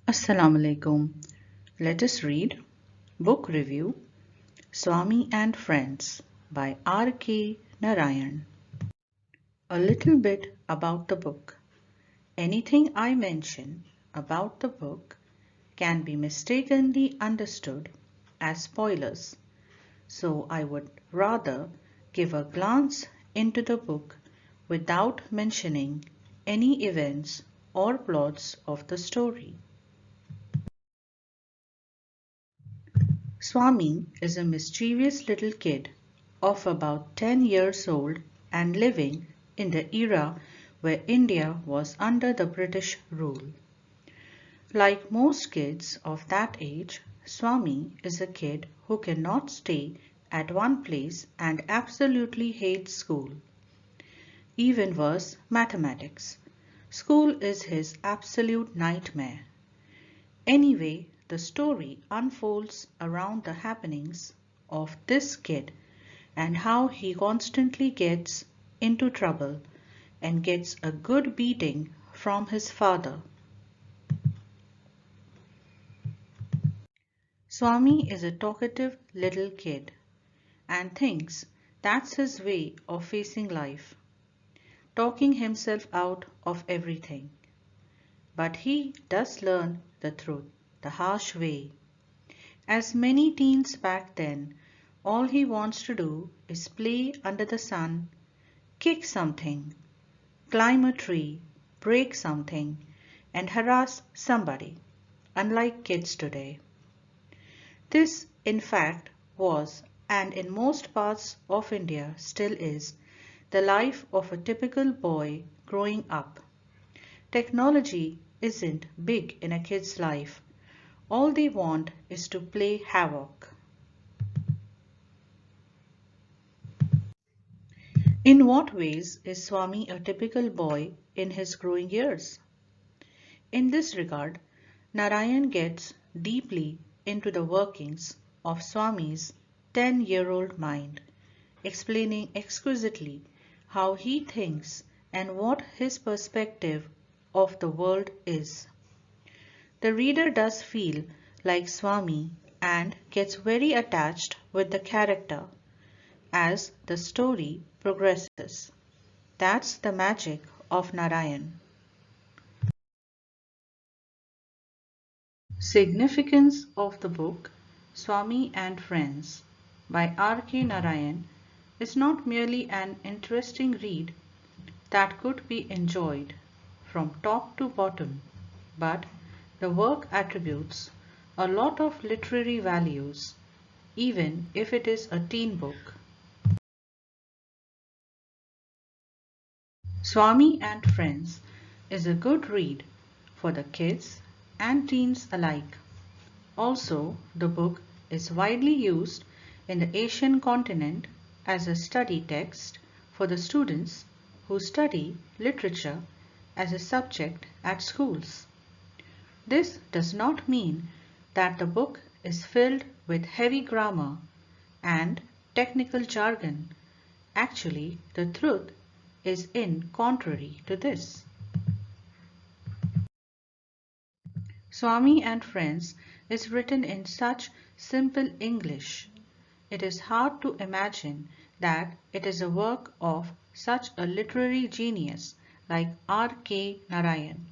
Assalamu alaikum. Let us read Book Review Swami and Friends by R.K. Narayan. A little bit about the book. Anything I mention about the book can be mistakenly understood as spoilers, so I would rather give a glance into the book without mentioning any events or plots of the story. Swami is a mischievous little kid of about 10 years old and living in the era where India was under the British rule. Like most kids of that age, Swami is a kid who cannot stay at one place and absolutely hates school. Even worse, mathematics. School is his absolute nightmare. Anyway, the story unfolds around the happenings of this kid and how he constantly gets into trouble and gets a good beating from his father. Swami is a talkative little kid and thinks that's his way of facing life, talking himself out of everything. But he does learn the truth the harsh way. As many teens back then, all he wants to do is play under the sun, kick something, climb a tree, break something, and harass somebody, unlike kids today. This, in fact, was, and in most parts of India still is, the life of a typical boy growing up. Technology isn't big in a kid's life. All they want is to play havoc. In what ways is Swami a typical boy in his growing years? In this regard, Narayan gets deeply into the workings of Swami's 10-year-old mind, explaining exquisitely how he thinks and what his perspective of the world is. The reader does feel like Swami and gets very attached with the character as the story progresses. That's the magic of Narayan. Significance of the book Swami and Friends by R.K. Narayan is not merely an interesting read that could be enjoyed from top to bottom, but the work attributes a lot of literary values, even if it is a teen book. Swami and Friends is a good read for the kids and teens alike. Also, the book is widely used in the Asian continent as a study text for the students who study literature as a subject at schools. This does not mean that the book is filled with heavy grammar and technical jargon. Actually, the truth is in contrary to this. Swami and Friends is written in such simple English. It is hard to imagine that it is a work of such a literary genius like R.K. Narayan.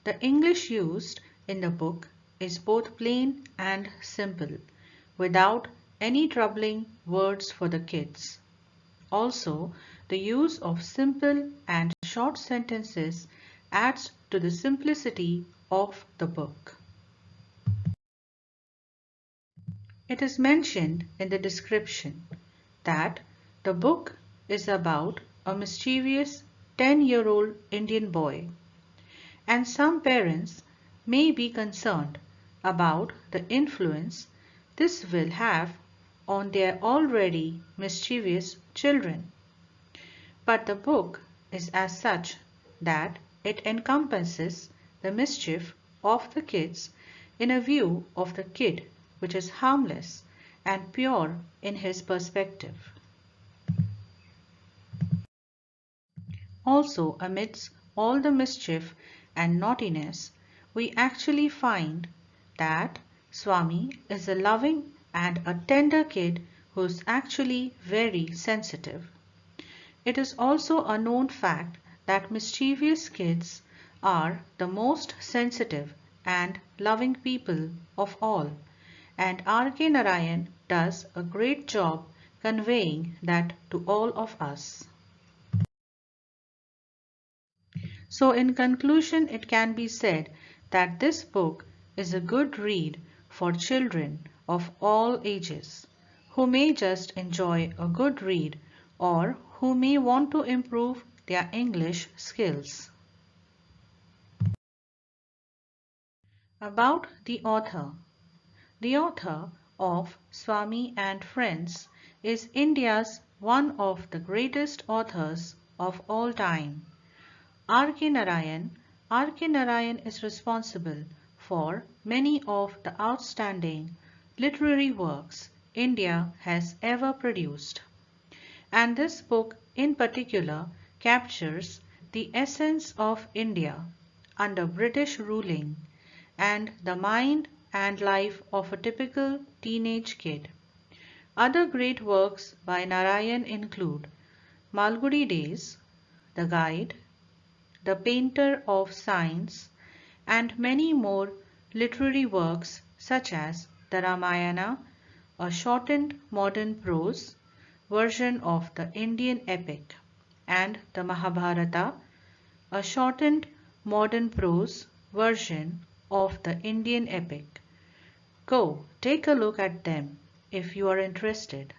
The English used in the book is both plain and simple, without any troubling words for the kids. Also, the use of simple and short sentences adds to the simplicity of the book. It is mentioned in the description that the book is about a mischievous 10-year-old Indian boy, and some parents may be concerned about the influence this will have on their already mischievous children. But the book is as such that it encompasses the mischief of the kids in a view of the kid which is harmless and pure in his perspective. Also, amidst all the mischief and naughtiness, we actually find that Swami is a loving and a tender kid who's actually very sensitive. It is also a known fact that mischievous kids are the most sensitive and loving people of all, and R.K. Narayan does a great job conveying that to all of us. So in conclusion, it can be said that this book is a good read for children of all ages who may just enjoy a good read or who may want to improve their English skills. About the author. The author of Swami and Friends is India's one of the greatest authors of all time. R.K. Narayan. R.K. Narayan is responsible for many of the outstanding literary works India has ever produced. And this book in particular captures the essence of India under British ruling and the mind and life of a typical teenage kid. Other great works by Narayan include Malgudi Days, The Guide, The Painter of Science, and many more literary works such as the Ramayana, a shortened modern prose version of the Indian epic, and the Mahabharata, a shortened modern prose version of the Indian epic. Go take a look at them if you are interested.